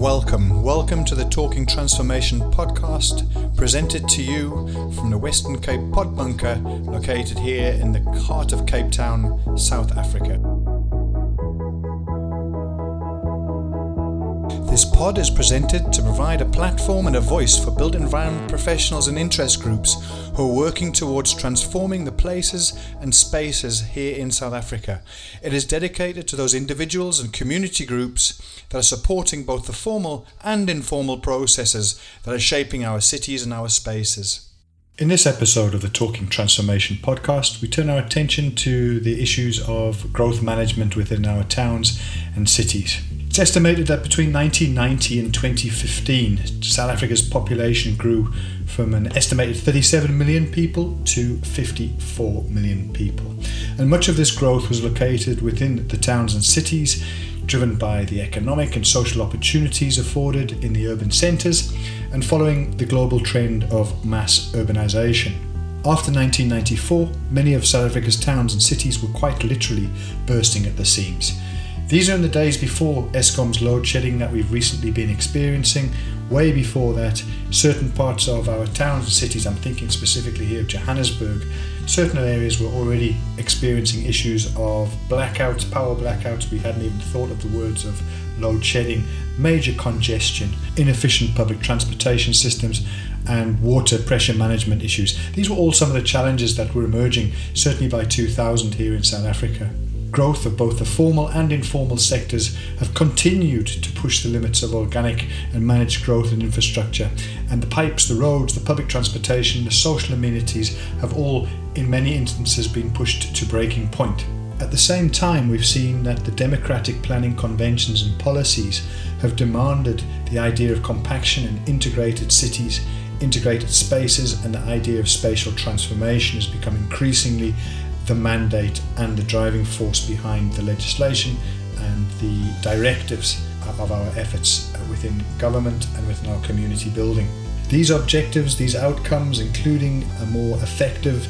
Welcome to the Talking Transformation podcast, presented to you from the Western Cape pod bunker located here in the heart of Cape Town, South Africa. This pod is presented to provide a platform and a voice for built environment professionals and interest groups who are working towards transforming the places and spaces here in South Africa. It is dedicated to those individuals and community groups that are supporting both the formal and informal processes that are shaping our cities and our spaces. In this episode of the Talking Transformation podcast, we turn our attention to the issues of growth management within our towns and cities. It's estimated that between 1990 and 2015, South Africa's population grew from an estimated 37 million people to 54 million people. And much of this growth was located within the towns and cities, driven by the economic and social opportunities afforded in the urban centres and following the global trend of mass urbanisation. After 1994, many of South Africa's towns and cities were quite literally bursting at the seams. These are in the days before Eskom's load shedding that we've recently been experiencing. Way before that, certain parts of our towns and cities, I'm thinking specifically here of Johannesburg, certain areas were already experiencing issues of blackouts, power blackouts. We hadn't even thought of the words of load shedding, major congestion, inefficient public transportation systems, and water pressure management issues. These were all some of the challenges that were emerging, certainly by 2000 here in South Africa. Growth of both the formal and informal sectors have continued to push the limits of organic and managed growth and infrastructure, and the pipes, the roads, the public transportation, the social amenities have all, in many instances, been pushed to breaking point. At the same time, we've seen that the democratic planning conventions and policies have demanded the idea of compaction and integrated cities, integrated spaces, and the idea of spatial transformation has become increasingly the mandate and the driving force behind the legislation and the directives of our efforts within government and within our community building. These objectives, these outcomes, including a more effective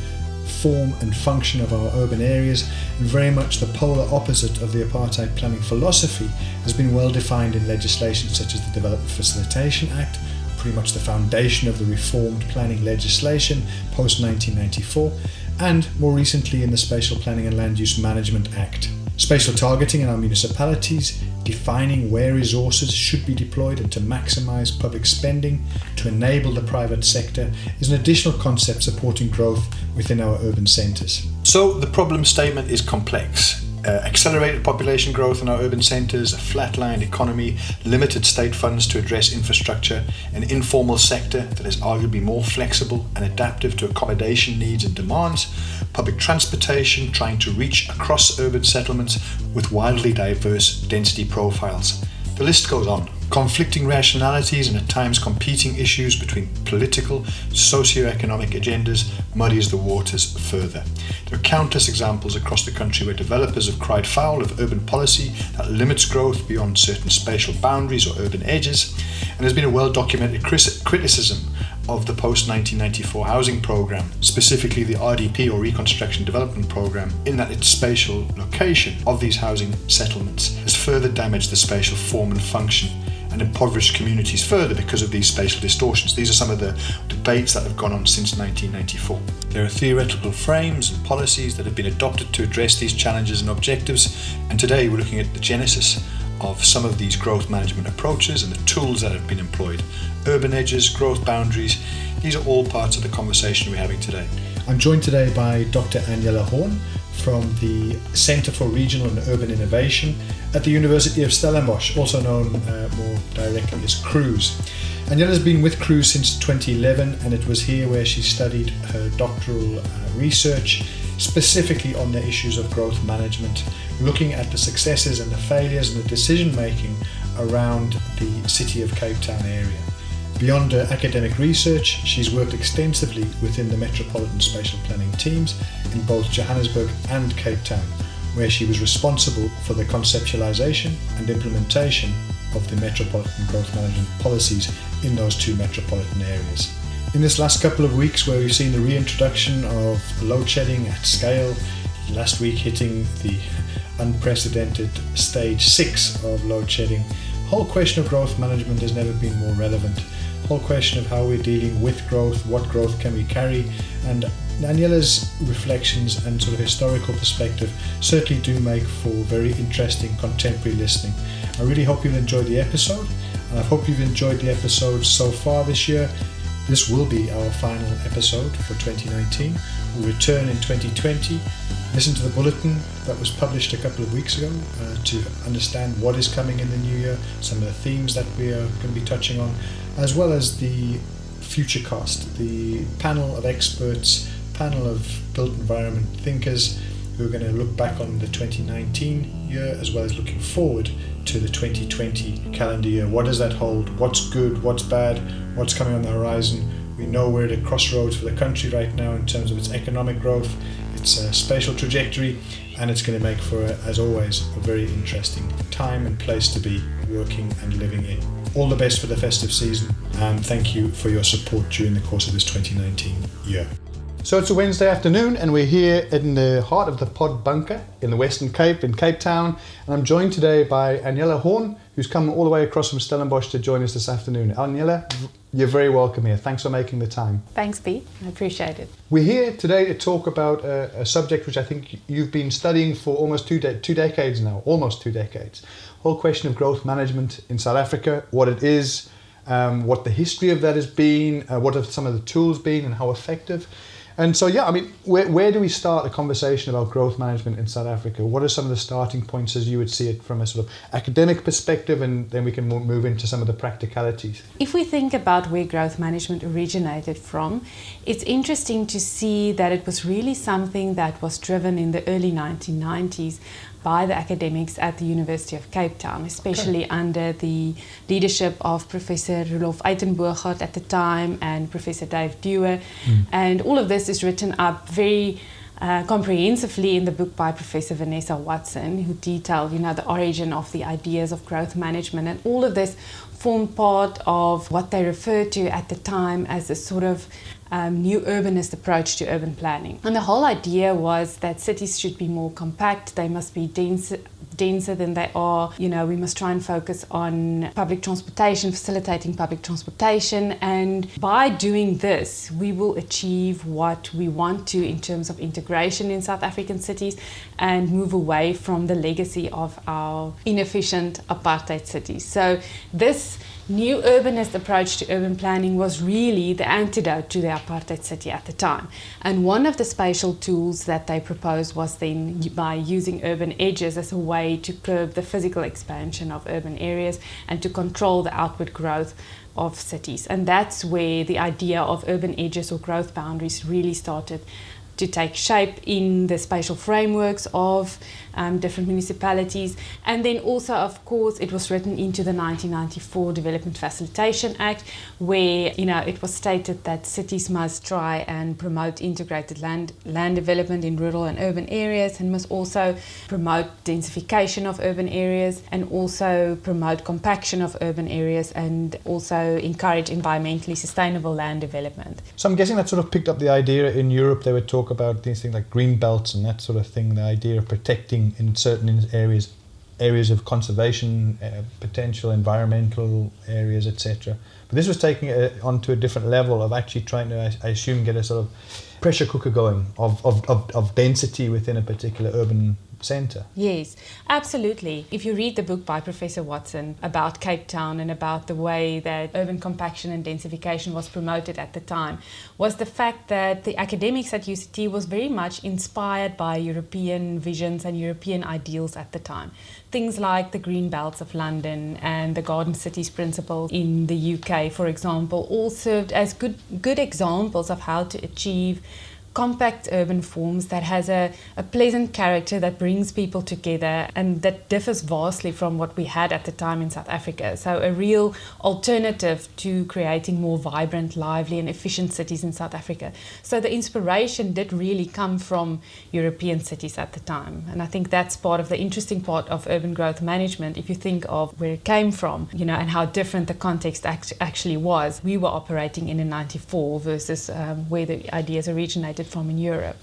form and function of our urban areas, and very much the polar opposite of the apartheid planning philosophy, has been well defined in legislation such as the Development Facilitation Act, pretty much the foundation of the reformed planning legislation post-1994, and more recently in the Spatial Planning and Land Use Management Act. Spatial targeting in our municipalities, defining where resources should be deployed and to maximise public spending to enable the private sector, is an additional concept supporting growth within our urban centres. So the problem statement is complex. Accelerated population growth in our urban centres, a flatlined economy, limited state funds to address infrastructure, an informal sector that is arguably more flexible and adaptive to accommodation needs and demands, public transportation trying to reach across urban settlements with wildly diverse density profiles. The list goes on. Conflicting rationalities and at times competing issues between political, socio-economic agendas muddies the waters further. There are countless examples across the country where developers have cried foul of urban policy that limits growth beyond certain spatial boundaries or urban edges, and there's been a well-documented criticism of the post-1994 housing programme, specifically the RDP or Reconstruction Development Programme, in that its spatial location of these housing settlements has further damaged the spatial form and function and impoverished communities further because of these spatial distortions. These are some of the debates that have gone on since 1994. There are theoretical frames and policies that have been adopted to address these challenges and objectives, and today we're looking at the genesis of some of these growth management approaches and the tools that have been employed. Urban edges, growth boundaries, these are all parts of the conversation we're having today. I'm joined today by Dr. Anele Horn from the Centre for Regional and Urban Innovation at the University of Stellenbosch, also known more directly as CRUIS. Anele has been with CRUIS since 2011, and it was here where she studied her doctoral research, specifically on the issues of growth management, looking at the successes and the failures and the decision making around the City of Cape Town area. Beyond her academic research, she's worked extensively within the metropolitan spatial planning teams in both Johannesburg and Cape Town, where she was responsible for the conceptualization and implementation of the metropolitan growth management policies in those two metropolitan areas. In this last couple of weeks, where we've seen the reintroduction of load shedding at scale, last week hitting the unprecedented stage 6 of load shedding, whole question of growth management has never been more relevant. The whole question of how we're dealing with growth, what growth can we carry, and Anele's reflections and sort of historical perspective certainly do make for very interesting contemporary listening. I really hope you'll enjoy the episode, and I hope you've enjoyed the episodes so far this year. This will be our final episode for 2019. We'll return in 2020. Listen to the bulletin that was published a couple of weeks ago to understand what is coming in the new year, some of the themes that we are going to be touching on, as well as the Futurecast, the panel of experts, panel of built environment thinkers who are going to look back on the 2019 year as well as looking forward to the 2020 calendar year. What does that hold? What's good? What's bad? What's coming on the horizon? We know we're at a crossroads for the country right now in terms of its economic growth, its spatial trajectory, and it's going to make for, as always, a very interesting time and place to be working and living in. All the best for the festive season, and thank you for your support during the course of this 2019 year. So it's a Wednesday afternoon, and we're here in the heart of the Pod Bunker in the Western Cape, in Cape Town, and I'm joined today by Anele Horn, who's come all the way across from Stellenbosch to join us this afternoon. Anele, you're very welcome here. Thanks for making the time. Thanks, Pete. I appreciate it. We're here today to talk about a subject which I think you've been studying for almost two decades now, almost 2 decades. Whole question of growth management in South Africa, what it is, what the history of that has been, what have some of the tools been and how effective. And so, yeah, I mean, where do we start a conversation about growth management in South Africa? What are some of the starting points as you would see it from a sort of academic perspective, and then we can move into some of the practicalities? If we think about where growth management originated from, it's interesting to see that it was really something that was driven in the early 1990s by the academics at the University of Cape Town, especially under the leadership of Professor Roelof Uitenboogaard at the time and Professor Dave Dewar. And all of this is written up very comprehensively in the book by Professor Vanessa Watson, who detailed, the origin of the ideas of growth management. And all of this formed part of what they referred to at the time as a sort of new urbanist approach to urban planning. And the whole idea was that cities should be more compact, they must be denser than they are. We must try and focus on public transportation, facilitating public transportation, and by doing this, we will achieve what we want to in terms of integration in South African cities and move away from the legacy of our inefficient apartheid cities. So this new urbanist approach to urban planning was really the antidote to the apartheid city at the time. And one of the spatial tools that they proposed was then by using urban edges as a way to curb the physical expansion of urban areas and to control the outward growth of cities. And that's where the idea of urban edges or growth boundaries really started to take shape in the spatial frameworks of different municipalities. And then also, of course, it was written into the 1994 Development Facilitation Act, where it was stated that cities must try and promote integrated land development in rural and urban areas, and must also promote densification of urban areas, and also promote compaction of urban areas, and also encourage environmentally sustainable land development. So I'm guessing that sort of picked up the idea in Europe. They would talk about these things like green belts and that sort of thing, the idea of protecting in certain areas of conservation potential, environmental areas, etc. But this was taking it onto a different level of actually trying to, I assume, get a sort of pressure cooker going of density within a particular urban centre. Yes, absolutely. If you read the book by Professor Watson about Cape Town and about the way that urban compaction and densification was promoted at the time, was the fact that the academics at UCT was very much inspired by European visions and European ideals at the time. Things like the green belts of London and the garden cities principle in the UK, for example, all served as good examples of how to achieve compact urban forms that has a pleasant character that brings people together and that differs vastly from what we had at the time in South Africa. So a real alternative to creating more vibrant, lively and efficient cities in South Africa. So the inspiration did really come from European cities at the time. And I think that's part of the interesting part of urban growth management. If you think of where it came from, and how different the context actually was. We were operating in a 94 versus where the ideas originated from in Europe.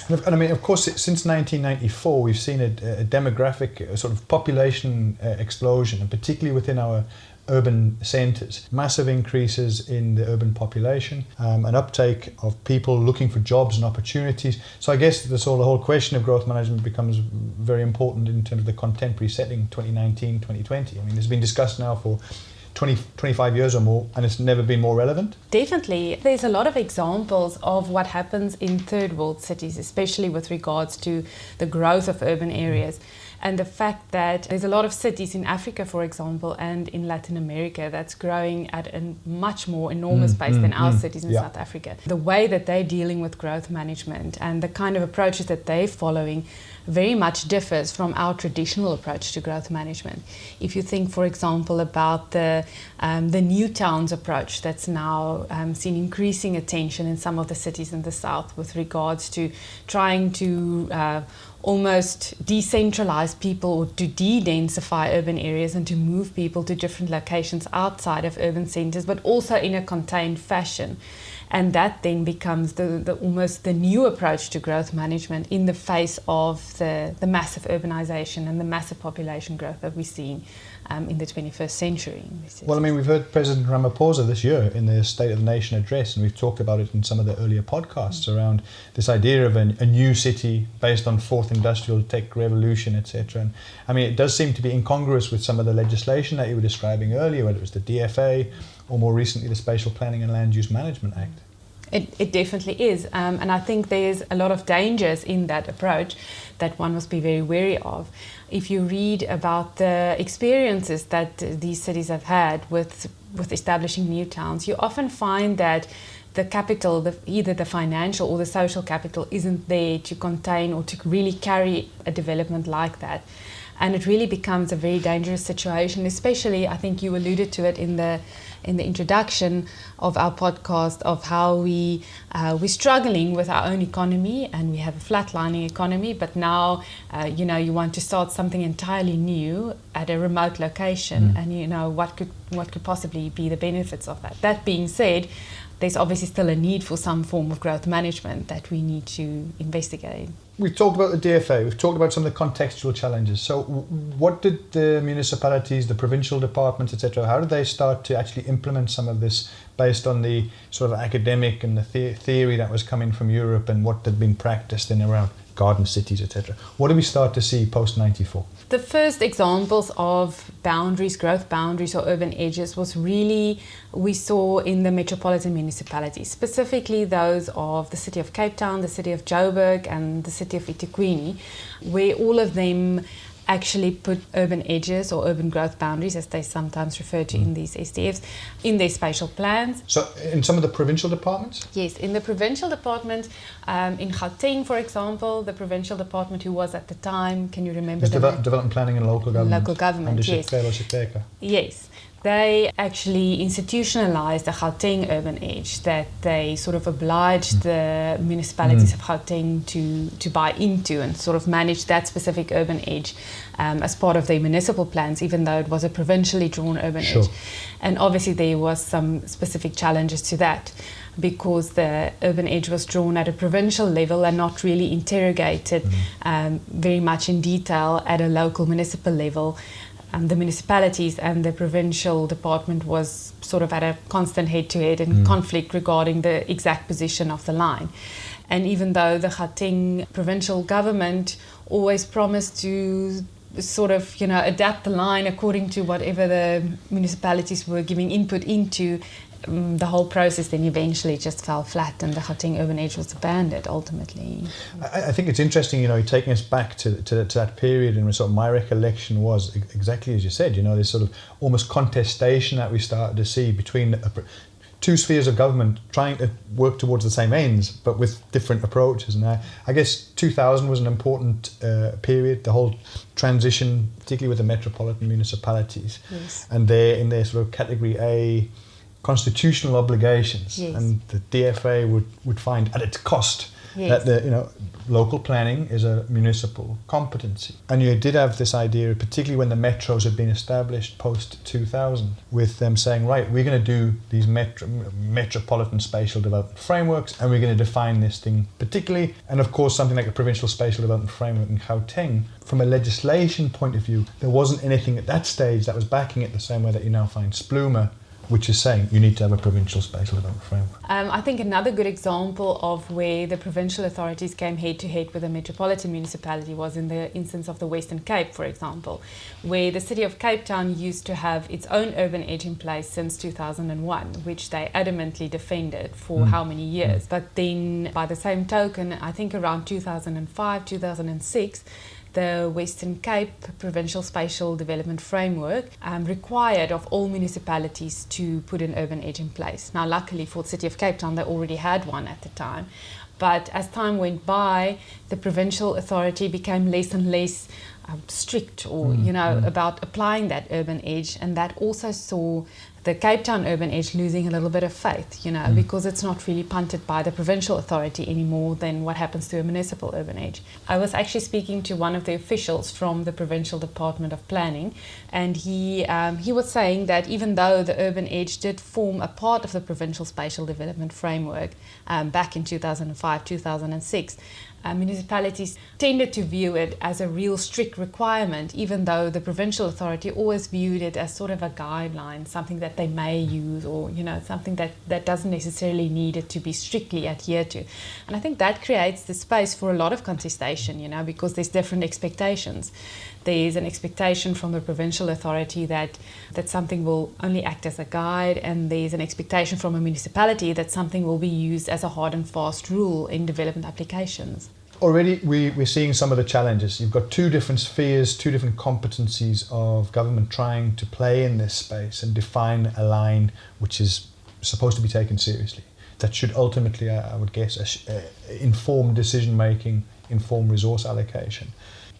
And I mean, of course, since 1994, we've seen a demographic sort of population explosion, and particularly within our urban centres. Massive increases in the urban population, an uptake of people looking for jobs and opportunities. So I guess the whole question of growth management becomes very important in terms of the contemporary setting, 2019, 2020. I mean, it's been discussed now for 25 years or more, and it's never been more relevant? Definitely. There's a lot of examples of what happens in third world cities, especially with regards to the growth of urban areas. And the fact that there's a lot of cities in Africa, for example, and in Latin America that's growing at a much more enormous pace than our cities in South Africa. The way that they're dealing with growth management and the kind of approaches that they're following very much differs from our traditional approach to growth management. If you think, for example, about the new towns approach that's now seen increasing attention in some of the cities in the south with regards to trying to almost decentralize people or to de-densify urban areas and to move people to different locations outside of urban centres, but also in a contained fashion. And that then becomes the almost the new approach to growth management in the face of the massive urbanisation and the massive population growth that we're seeing in the 21st century. Well, I mean, we've heard President Ramaphosa this year in the State of the Nation address, and we've talked about it in some of the earlier podcasts around this idea of a new city based on fourth industrial tech revolution, etc. And I mean, it does seem to be incongruous with some of the legislation that you were describing earlier, whether it was the DFA or more recently the Spatial Planning and Land Use Management Act. It definitely is, and I think there's a lot of dangers in that approach that one must be very wary of. If you read about the experiences that these cities have had with establishing new towns, you often find that the capital, either the financial or the social capital, isn't there to contain or to really carry a development like that. And it really becomes a very dangerous situation, especially, I think you alluded to it in the introduction of our podcast, of how we're struggling with our own economy, and we have a flatlining economy, but now you want to start something entirely new at a remote location, and what could possibly be the benefits of that. That being said, there's obviously still a need for some form of growth management that we need to investigate. We've talked about the DFA, we've talked about some of the contextual challenges. So what did the municipalities, the provincial departments, etc., how did they start to actually implement some of this based on the sort of academic and the theory that was coming from Europe and what had been practiced in around garden cities, etc.? What do we start to see post-94? The first examples of boundaries, growth boundaries or urban edges was really, we saw in the metropolitan municipalities, specifically those of the city of Cape Town, the city of Joburg and the city of eThekwini, where all of them actually put urban edges or urban growth boundaries, as they sometimes refer to in these SDFs, in their spatial plans. So in some of the provincial departments? Yes, in the provincial department, in Gauteng, for example, the provincial department who was at the time, can you remember the name? Development Planning and Local Government. Local Government, yes. Yes. They actually institutionalized the Gauteng urban edge, that they sort of obliged the municipalities of Gauteng to buy into and sort of manage that specific urban edge as part of their municipal plans, even though it was a provincially drawn urban edge. And obviously there was some specific challenges to that, because the urban edge was drawn at a provincial level and not really interrogated very much in detail at a local municipal level. The municipalities and the provincial department was sort of at a constant head-to-head and conflict regarding the exact position of the line. And even though the Gauteng provincial government always promised to sort of, adapt the line according to whatever the municipalities were giving input into, the whole process then eventually just fell flat and the Gauteng urban edge was abandoned ultimately. I think it's interesting, taking us back to that period, and sort of my recollection was exactly as you said, this sort of almost contestation that we started to see between two spheres of government trying to work towards the same ends but with different approaches. And I guess 2000 was an important period, the whole transition, particularly with the metropolitan municipalities. Yes. And they're in their sort of category A constitutional obligations, and the DFA would find at its cost Yes. That local planning is a municipal competency. And you did have this idea, particularly when the metros had been established post-2000, with them saying, right, we're going to do these metropolitan spatial development frameworks, and we're going to define this thing particularly. And of course, something like a provincial spatial development framework in Gauteng, from a legislation point of view, there wasn't anything at that stage that was backing it the same way that you now find Splume, which is saying you need to have a provincial spatial development framework. I think another good example of where the provincial authorities came head-to-head with a metropolitan municipality was in the instance of the Western Cape, for example, where the city of Cape Town used to have its own urban edge in place since 2001, which they adamantly defended for how many years. But then, by the same token, I think around 2005, 2006, the Western Cape Provincial Spatial Development Framework required of all municipalities to put an urban edge in place. Now, luckily for the City of Cape Town, they already had one at the time. But as time went by, the provincial authority became less and less strict about applying that urban edge, and that also saw the Cape Town urban edge losing a little bit of faith, because it's not really punted by the provincial authority any more than what happens to a municipal urban edge. I was actually speaking to one of the officials from the Provincial Department of Planning, and he was saying that even though the urban edge did form a part of the Provincial Spatial Development Framework back in 2005, 2006, municipalities tended to view it as a real strict requirement, even though the provincial authority always viewed it as sort of a guideline, something that they may use, or something that doesn't necessarily need it to be strictly adhered to. And I think that creates the space for a lot of contestation, because there's different expectations. There's an expectation from the provincial authority that something will only act as a guide, and there's an expectation from a municipality that something will be used as a hard and fast rule in development applications. Already we're seeing some of the challenges. You've got two different spheres, two different competencies of government trying to play in this space and define a line which is supposed to be taken seriously. That should ultimately, I would guess, inform decision making, inform resource allocation.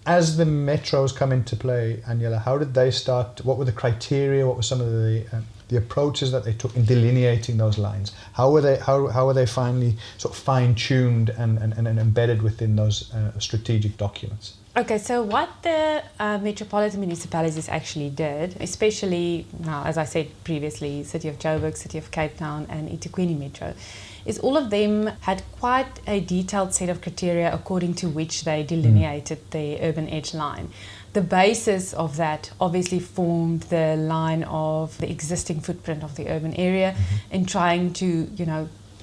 As the metros come into play, Anele, how did they start? What were the criteria? What were some of the approaches that they took in delineating those lines? How were they finally sort of fine-tuned and embedded within those strategic documents? Okay, so what the metropolitan municipalities actually did, especially now, as I said previously, City of Joburg, City of Cape Town and eThekwini Metro, is all of them had quite a detailed set of criteria according to which they delineated the urban edge line. The basis of that obviously formed the line of the existing footprint of the urban area and trying to,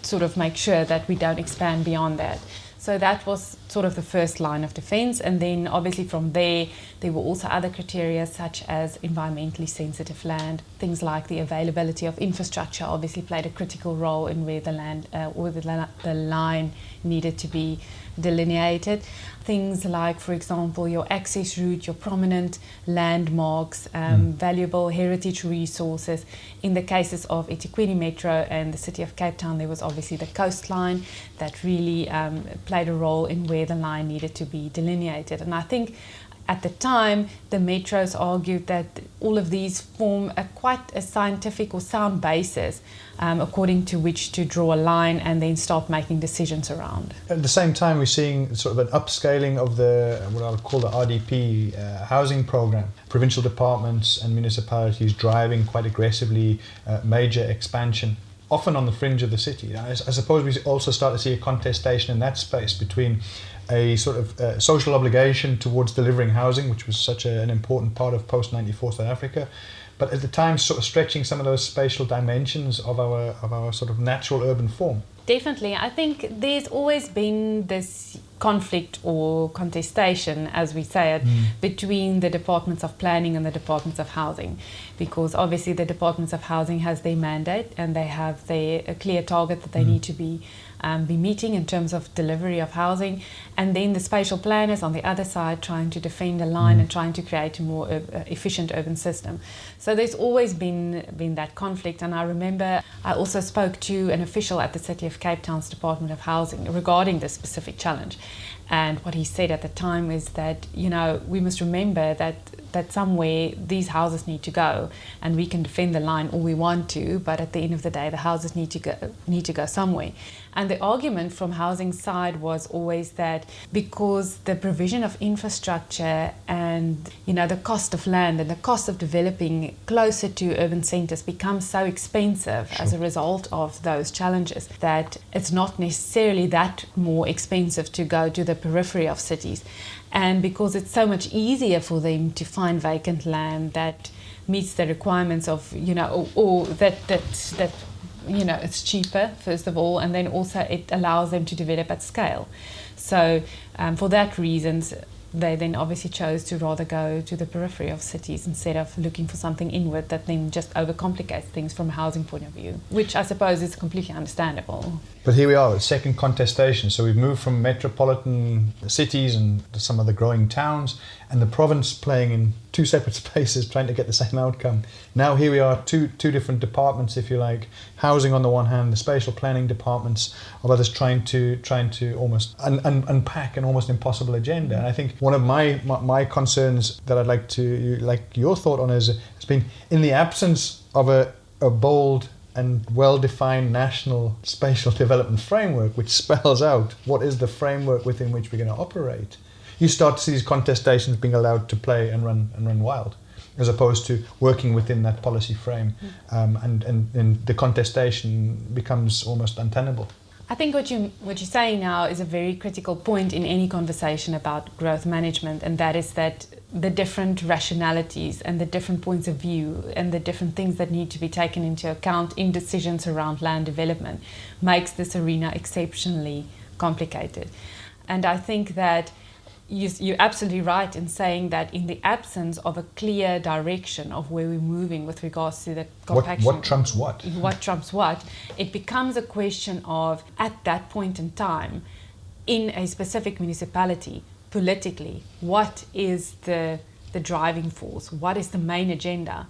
sort of make sure that we don't expand beyond that. So that was sort of the first line of defense, and then obviously from there were also other criteria such as environmentally sensitive land. Things like the availability of infrastructure obviously played a critical role in where the land or the line needed to be delineated. Things like, for example, your access route, your prominent landmarks, valuable heritage resources. In the cases of eThekwini Metro and the City of Cape Town, there was obviously the coastline that really played a role in where the line needed to be delineated. And I think at the time, the metros argued that all of these form quite a scientific or sound basis according to which to draw a line and then start making decisions around. At the same time, we're seeing sort of an upscaling of what I would call the RDP housing program. Provincial departments and municipalities driving quite aggressively major expansion, often on the fringe of the city. I suppose we also start to see a contestation in that space between a sort of social obligation towards delivering housing, which was such an important part of post-94 South Africa, but at the time sort of stretching some of those spatial dimensions of our sort of natural urban form. Definitely. I think there's always been this conflict or contestation, as we say it, between the departments of planning and the departments of housing, because obviously the departments of housing has their mandate and they have a clear target that they need to be meeting in terms of delivery of housing, and then the spatial planners on the other side trying to defend a line and trying to create a more efficient urban system. So there's always been that conflict, and I remember I also spoke to an official at the City of Cape Town's Department of Housing regarding this specific challenge. And what he said at the time is that, we must remember that that somewhere these houses need to go, and we can defend the line all we want to, but at the end of the day the houses need to go somewhere. And the argument from housing side was always that because the provision of infrastructure and the cost of land and the cost of developing closer to urban centres becomes so expensive as a result of those challenges, that it's not necessarily that more expensive to go to the periphery of cities. And because it's so much easier for them to find vacant land that meets the requirements of, or that it's cheaper, first of all, and then also it allows them to develop at scale. So for that reasons, they then obviously chose to rather go to the periphery of cities instead of looking for something inward that then just overcomplicates things from a housing point of view, which I suppose is completely understandable. But here we are, a second contestation. So we've moved from metropolitan cities and some of the growing towns, and the province playing in two separate spaces trying to get the same outcome. Now here we are, two different departments, if you like. Housing on the one hand, the spatial planning departments of others trying to almost unpack an almost impossible agenda. And I think one of my concerns that I'd like your thought on has been, in the absence of a bold and well-defined national spatial development framework which spells out what is the framework within which we're going to operate, you start to see these contestations being allowed to play and run wild, as opposed to working within that policy frame, and the contestation becomes almost untenable. I think what you're saying now is a very critical point in any conversation about growth management, and that is that the different rationalities and the different points of view and the different things that need to be taken into account in decisions around land development makes this arena exceptionally complicated. And I think that you're absolutely right in saying that in the absence of a clear direction of where we're moving with regards to the compaction, what trumps what? What trumps what? It becomes a question of, at that point in time, in a specific municipality, politically, what is the driving force? What is the main agenda?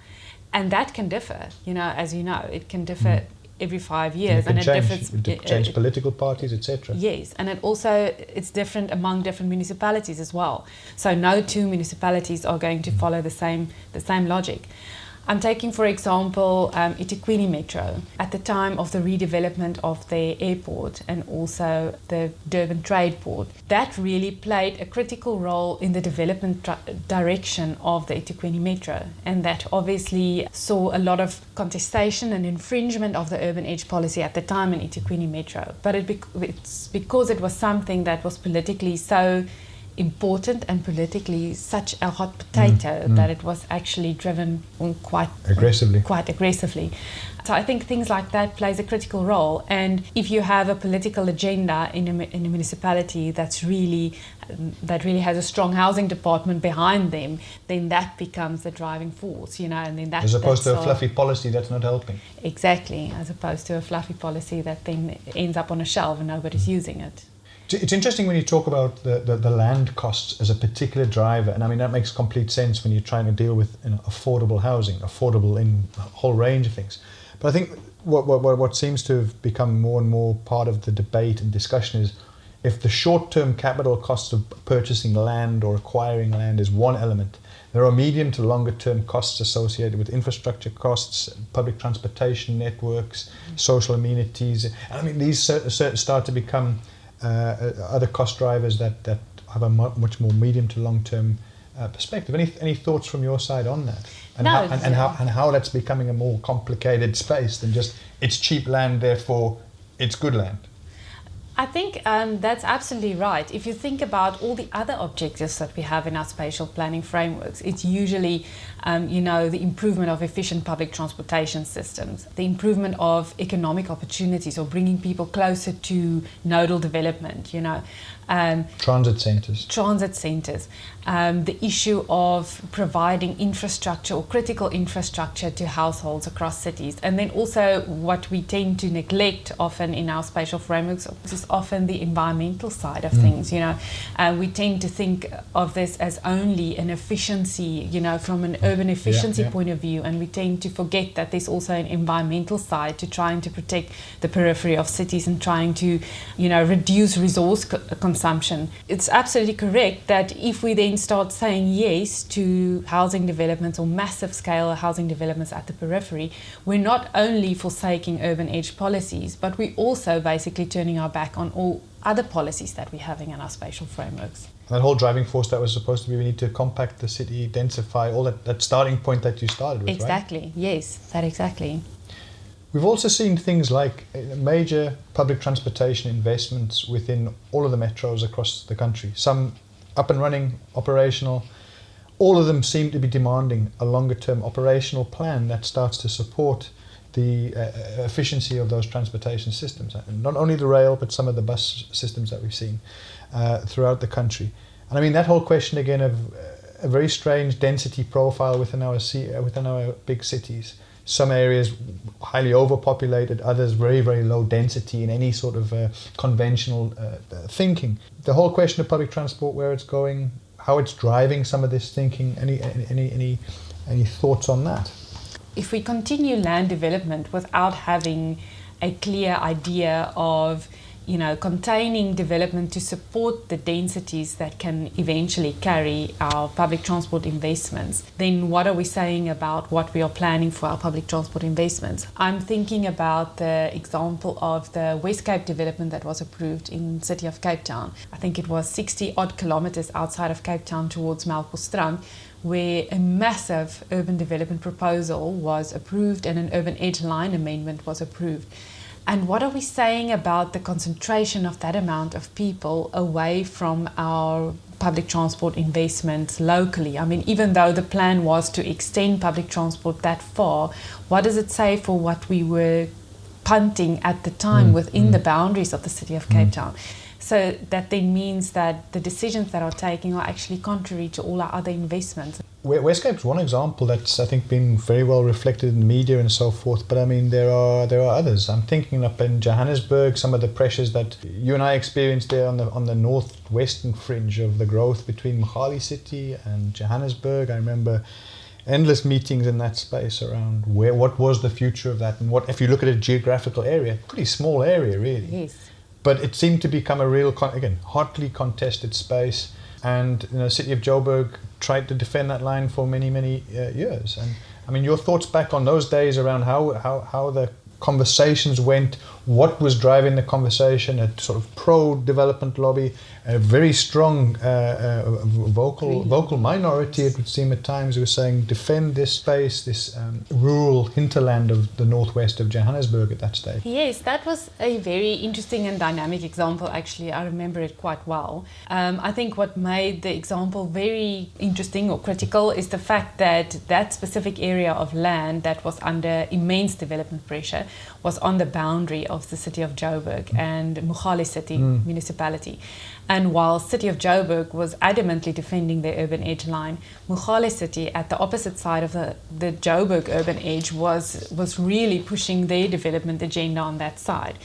And that can differ, as you know, it can differ every 5 years, and it differs. It change political parties, etc. Yes, and it's different among different municipalities as well. So no two municipalities are going to follow the same logic. I'm taking, for example, eThekwini Metro. At the time of the redevelopment of their airport and also the Durban Trade Port, that really played a critical role in the development direction of the eThekwini Metro. And that obviously saw a lot of contestation and infringement of the urban edge policy at the time in eThekwini Metro. But it's because it was something that was politically so important and politically such a hot potato that it was actually driven quite aggressively. So I think things like that plays a critical role. And if you have a political agenda in a municipality that really has a strong housing department behind them, then that becomes the driving force, and then that, as opposed to a fluffy policy that's not helping. Exactly, as opposed to a fluffy policy that then ends up on a shelf and nobody's using it. It's interesting when you talk about the land costs as a particular driver, and I mean that makes complete sense when you're trying to deal with affordable housing, affordable in a whole range of things. But I think what seems to have become more and more part of the debate and discussion is, if the short-term capital costs of purchasing land or acquiring land is one element, there are medium to longer-term costs associated with infrastructure costs, public transportation networks, social amenities. And I mean these start to become other cost drivers that have a much more medium to long-term perspective. Any thoughts from your side on that? And how that's becoming a more complicated space than just it's cheap land, therefore it's good land? I think that's absolutely right. If you think about all the other objectives that we have in our spatial planning frameworks, it's usually, the improvement of efficient public transportation systems, the improvement of economic opportunities, or bringing people closer to nodal development, transit centres. The issue of providing infrastructure or critical infrastructure to households across cities. And then also what we tend to neglect often in our spatial frameworks is often the environmental side of things. We tend to think of this as only an efficiency, from an urban efficiency point of view, and we tend to forget that there's also an environmental side to trying to protect the periphery of cities and trying to, reduce resource consumption. It's absolutely correct that if we then start saying yes to housing developments or massive scale housing developments at the periphery, we're not only forsaking urban edge policies, but we're also basically turning our back on all other policies that we're having in our spatial frameworks. That whole driving force that was supposed to be, we need to compact the city, densify, all that starting point that you started with, exactly, right? Yes, that exactly. We've also seen things like major public transportation investments within all of the metros across the country. Some up and running, operational. All of them seem to be demanding a longer term operational plan that starts to support the efficiency of those transportation systems. Not only the rail, but some of the bus systems that we've seen throughout the country. And I mean, that whole question again of a very strange density profile within our big cities. Some areas highly overpopulated, others very, very low density in any sort of conventional thinking. The whole question of public transport, where it's going, how it's driving some of this thinking, any thoughts on that? If we continue land development without having a clear idea of containing development to support the densities that can eventually carry our public transport investments, then what are we saying about what we are planning for our public transport investments? I'm thinking about the example of the West Cape development that was approved in the city of Cape Town. I think it was 60 odd kilometres outside of Cape Town towards Melkbosstrand, where a massive urban development proposal was approved and an urban edge line amendment was approved. And what are we saying about the concentration of that amount of people away from our public transport investments locally? I mean, even though the plan was to extend public transport that far, what does it say for what we were punting at the time within the boundaries of the city of Cape Town? So that then means that the decisions that are taken are actually contrary to all our other investments. West Cape's one example that's, I think, been very well reflected in the media and so forth, but I mean, there are others. I'm thinking up in Johannesburg, some of the pressures that you and I experienced there on the northwestern fringe of the growth between Mogale City and Johannesburg. I remember endless meetings in that space around what was the future of that, and what, if you look at a geographical area, pretty small area really. Yes. But it seemed to become a real, hotly contested space. And the city of Joburg tried to defend that line for many, many years. And I mean, your thoughts back on those days around how the conversations went, what was driving the conversation, a sort of pro-development lobby, a very strong vocal minority, it would seem at times, who was saying, defend this space, this rural hinterland of the northwest of Johannesburg at that stage. Yes, that was a very interesting and dynamic example, actually. I remember it quite well. I think what made the example very interesting or critical is the fact that that specific area of land that was under immense development pressure was on the boundary of the city of Joburg and Mogale City municipality. And while City of Joburg was adamantly defending their urban edge line, Mogale City, at the opposite side of the Joburg urban edge, was really pushing their development agenda on that side.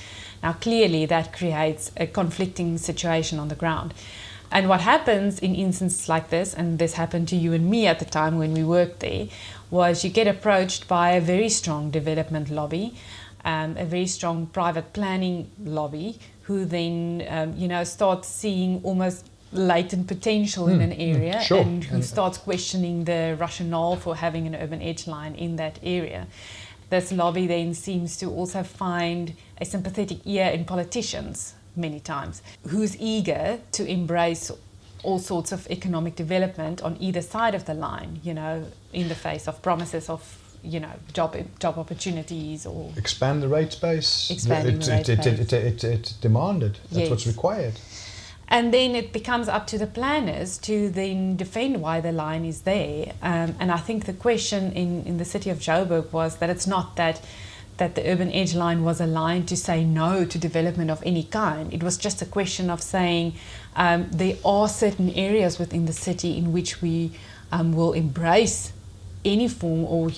Now, clearly, that creates a conflicting situation on the ground. And what happens in instances like this, and this happened to you and me at the time when we worked there, was you get approached by a very strong development lobby, a very strong private planning lobby, who then starts seeing almost latent potential in an area, and who starts questioning the rationale for having an urban edge line in that area. This lobby then seems to also find a sympathetic ear in politicians many times, who's eager to embrace all sorts of economic development on either side of the line, in the face of promises of job opportunities or expand the rate space. It's demanded. That's what's required. And then it becomes up to the planners to then defend why the line is there. And I think the question in the city of Joburg was that it's not that the urban edge line was a line to say no to development of any kind. It was just a question of saying there are certain areas within the city in which we will embrace any form or,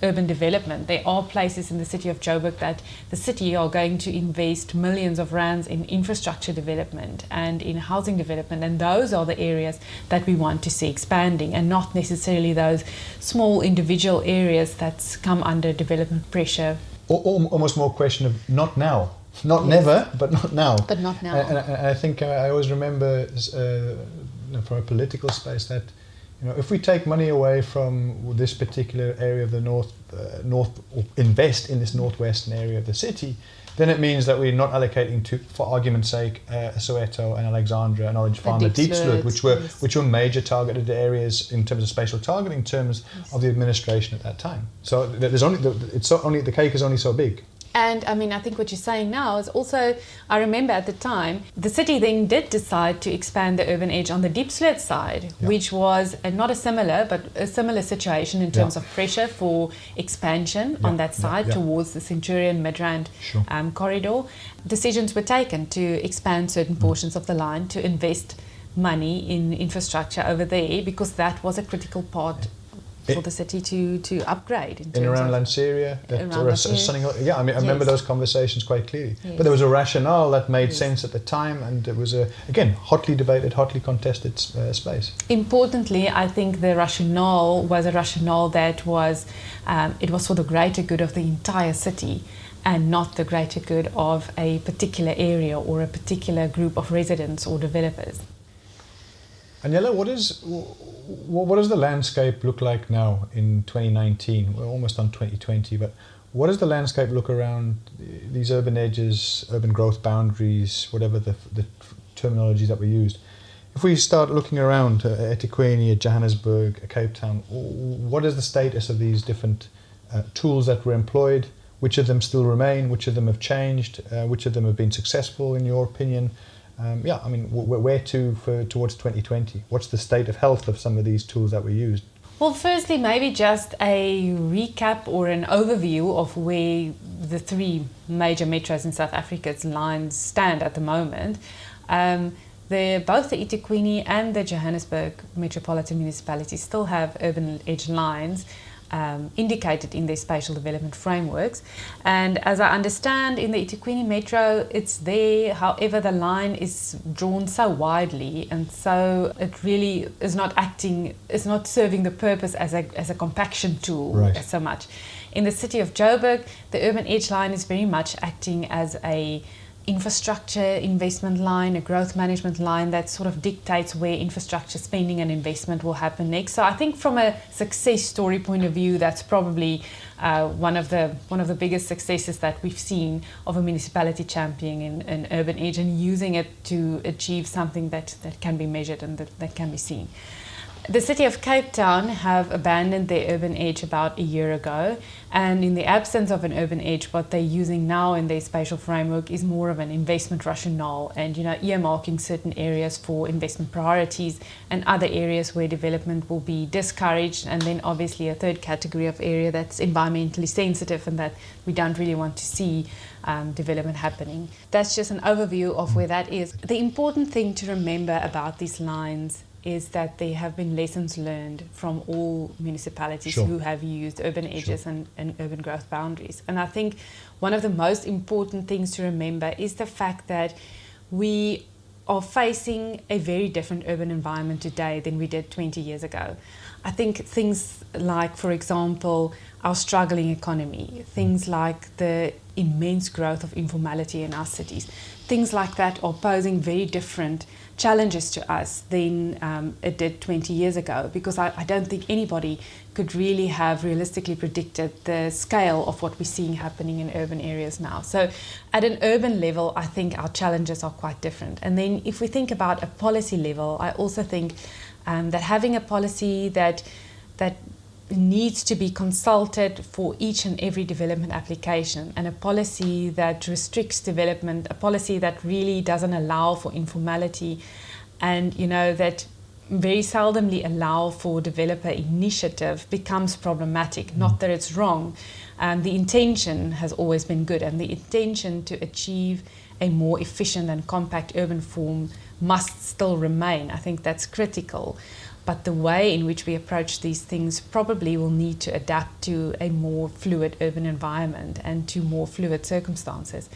urban development. There are places in the city of Joburg that the city are going to invest millions of rands in infrastructure development and in housing development, and those are the areas that we want to see expanding, and not necessarily those small individual areas that come under development pressure. Almost more question of not now. Not never, but not now. But not now. And I think I always remember from a political space that if we take money away from this particular area of the north, or invest in this northwestern area of the city, then it means that we're not allocating to, for argument's sake, Soweto and Alexandra and Orange Farm and Deep Sloot, which were major targeted areas in terms of spatial targeting, in terms of the administration at that time. So the cake is only so big. And I think what you're saying now is also, I remember at the time, the city then did decide to expand the urban edge on the Deep Sloot side, which was not a similar, but a similar situation in terms of pressure for expansion on that side towards the Centurion Midrand corridor. Decisions were taken to expand certain portions of the line, to invest money in infrastructure over there, because that was a critical part for the city to upgrade. In around Lanseria, I remember those conversations quite clearly. Yes. But there was a rationale that made sense at the time, and it was again hotly debated, hotly contested space. Importantly, I think the rationale was a rationale that was it was for the greater good of the entire city, and not the greater good of a particular area or a particular group of residents or developers. Anele, what does the landscape look like now in 2019? We're almost on 2020, but what does the landscape look around these urban edges, urban growth boundaries, whatever the terminologies that we used? If we start looking around at eThekwini, at Johannesburg, at Cape Town, what is the status of these different tools that were employed? Which of them still remain? Which of them have changed? Which of them have been successful, in your opinion? Where towards 2020? What's the state of health of some of these tools that we used? Well, firstly, maybe just a recap or an overview of where the three major metros in South Africa's lines stand at the moment. Both the eThekwini and the Johannesburg metropolitan municipalities still have urban edge lines indicated in their spatial development frameworks, and as I understand, in the eThekwini metro it's there. However, the line is drawn so widely, and so it really is not serving the purpose as a compaction tool so much. In the city of Joburg, the urban edge line is very much acting as a infrastructure investment line, a growth management line that sort of dictates where infrastructure spending and investment will happen next. So I think from a success story point of view, that's probably one of the biggest successes that we've seen of a municipality championing an urban edge and using it to achieve something that can be measured and that can be seen. The city of Cape Town have abandoned their urban edge about a year ago, and in the absence of an urban edge, what they're using now in their spatial framework is more of an investment rationale, and earmarking certain areas for investment priorities and other areas where development will be discouraged, and then obviously a third category of area that's environmentally sensitive and that we don't really want to see development happening. That's just an overview of where that is. The important thing to remember about these lines is that there have been lessons learned from all municipalities who have used urban edges and urban growth boundaries. And I think one of the most important things to remember is the fact that we are facing a very different urban environment today than we did 20 years ago. I think things like, for example, our struggling economy, things like the immense growth of informality in our cities, things like that are posing very different challenges to us than it did 20 years ago, because I don't think anybody could really have realistically predicted the scale of what we're seeing happening in urban areas now. So at an urban level, I think our challenges are quite different. And then if we think about a policy level, I also think that having a policy that needs to be consulted for each and every development application, and a policy that restricts development, a policy that really doesn't allow for informality, and that very seldomly allow for developer initiative becomes problematic. Not that it's wrong. The intention has always been good, and the intention to achieve a more efficient and compact urban form must still remain. I think that's critical. but the way in which we approach these things probably will need to adapt to a more fluid urban environment and to more fluid circumstances.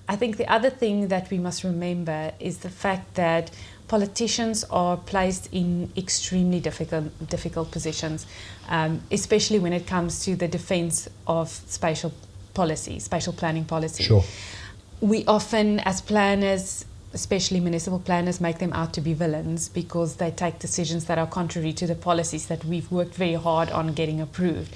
I think the other thing that we must remember is the fact that politicians are placed in extremely difficult positions, especially when it comes to the defence of spatial policy, spatial planning policy. Sure. We often, as planners, especially municipal planners, make them out to be villains because they take decisions that are contrary to the policies that we've worked very hard on getting approved.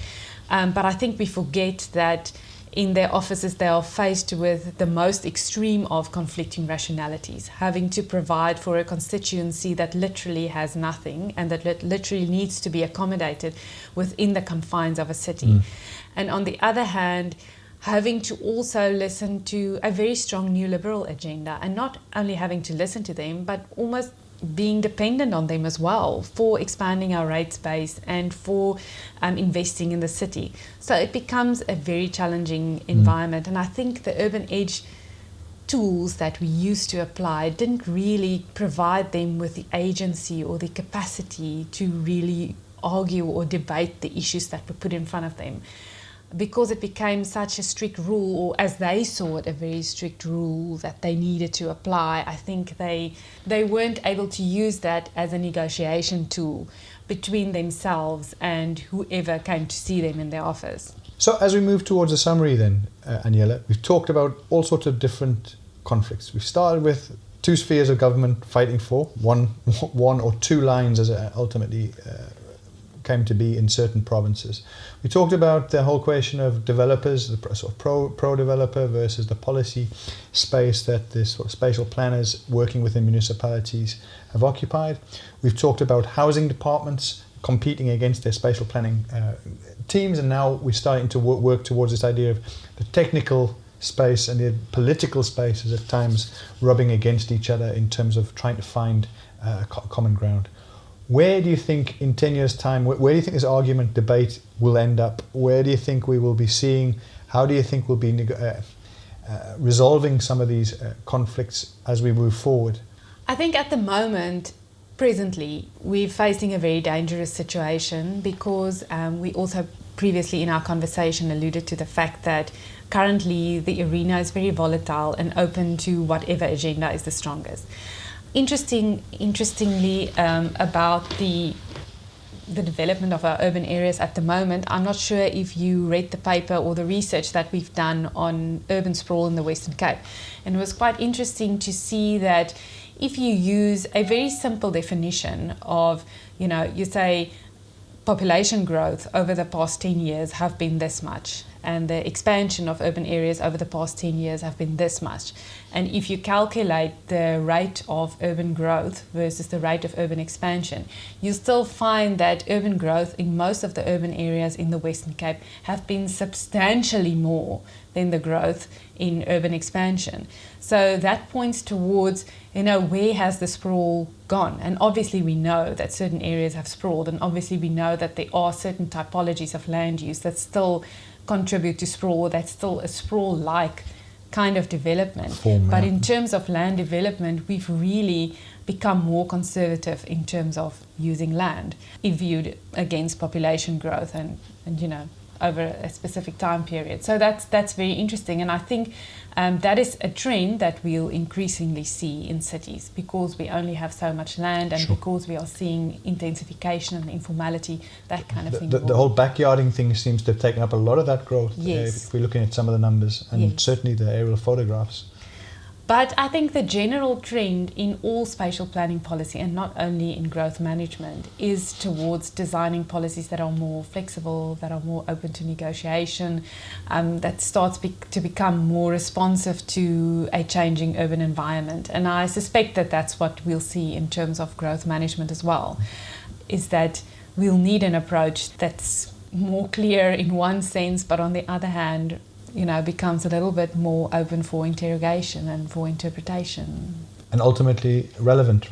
But I think we forget that in their offices they are faced with the most extreme of conflicting rationalities, having to provide for a constituency that literally has nothing and that literally needs to be accommodated within the confines of a city. And on the other hand, having to also listen to a very strong neoliberal agenda, and not only having to listen to them, but almost being dependent on them as well for expanding our rates base and for investing in the city. So it becomes a very challenging environment. And I think the Urban Edge tools that we used to apply didn't really provide them with the agency or the capacity to really argue or debate the issues that were put in front of them. Because it became such a strict rule, or as they saw it, a very strict rule that they needed to apply, I think they weren't able to use that as a negotiation tool between themselves and whoever came to see them in their office. So as we move towards a summary then, Anele, we've talked about all sorts of different conflicts. We've started with two spheres of government fighting for, one or two lines as it ultimately came to be in certain provinces. We talked about the whole question of developers, the sort of pro-developer versus the policy space that the sort of spatial planners working within municipalities have occupied. We've talked about housing departments competing against their spatial planning teams, and now we're starting to work towards this idea of the technical space and the political spaces at times rubbing against each other in terms of trying to find common ground. Where do you think in 10 years' time, where do you think this argument, debate will end up? Where do you think we will be seeing, how do you think we'll be resolving some of these conflicts as we move forward? I think at the moment, presently, we're facing a very dangerous situation because we also previously in our conversation alluded to the fact that currently the arena is very volatile and open to whatever agenda is the strongest. Interestingly, about the development of our urban areas at the moment, I'm not sure if you read the paper or the research that we've done on urban sprawl in the Western Cape. And it was quite interesting to see that if you use a very simple definition of, you say population growth over the past 10 years have been this much, and the expansion of urban areas over the past 10 years have been this much. And if you calculate the rate of urban growth versus the rate of urban expansion, you still find that urban growth in most of the urban areas in the Western Cape have been substantially more than the growth in urban expansion. So that points towards, where has the sprawl gone? And obviously we know that certain areas have sprawled, and obviously we know that there are certain typologies of land use that still contribute to sprawl, that's still a sprawl-like kind of development. But in terms of land development, we've really become more conservative in terms of using land, if viewed against population growth and over a specific time period. So that's very interesting, and I think that is a trend that we'll increasingly see in cities because we only have so much land, and because we are seeing intensification and informality, that kind of thing. The whole backyarding thing seems to have taken up a lot of that growth. Yes. If we're looking at some of the numbers, and certainly the aerial photographs. But I think the general trend in all spatial planning policy, and not only in growth management, is towards designing policies that are more flexible, that are more open to negotiation, that starts to become more responsive to a changing urban environment. And I suspect that that's what we'll see in terms of growth management as well, is that we'll need an approach that's more clear in one sense, but on the other hand, becomes a little bit more open for interrogation and for interpretation. And ultimately relevant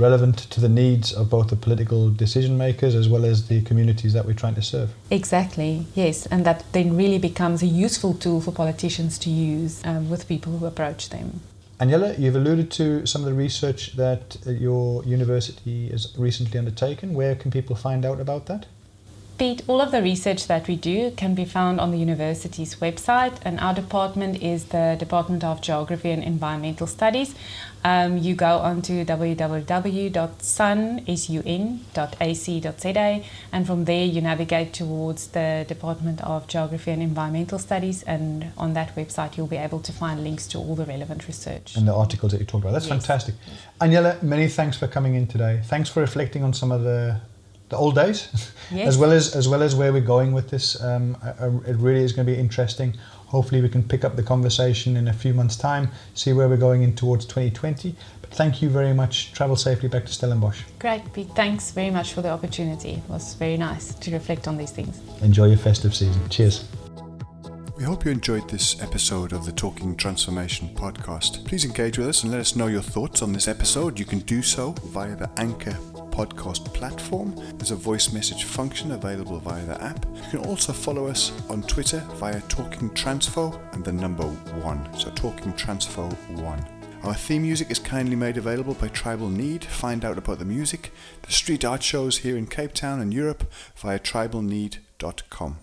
to the needs of both the political decision makers as well as the communities that we're trying to serve. Exactly, yes. And that then really becomes a useful tool for politicians to use with people who approach them. Anele, you've alluded to some of the research that your university has recently undertaken. Where can people find out about that? Pete, all of the research that we do can be found on the university's website, and our department is the Department of Geography and Environmental Studies. You go onto www.sun.ac.za, and from there you navigate towards the Department of Geography and Environmental Studies, and on that website you'll be able to find links to all the relevant research. And the articles that you talked about. That's fantastic. Anele, many thanks for coming in today. Thanks for reflecting on some of the old days, yes. as well as where we're going with this. It really is going to be interesting. Hopefully we can pick up the conversation in a few months' time, see where we're going in towards 2020. But thank you very much. Travel safely back to Stellenbosch. Great, Pete. Thanks very much for the opportunity. It was very nice to reflect on these things. Enjoy your festive season. Cheers. We hope you enjoyed this episode of the Talking Transformation podcast. Please engage with us and let us know your thoughts on this episode. You can do so via the Anchor podcast platform. There's a voice message function available via the app. You can also follow us on Twitter via Talking Transfo and the number 1. So Talking Transfo 1. Our theme music is kindly made available by Tribal Need. Find out about the music, the street art shows here in Cape Town and Europe via tribalneed.com.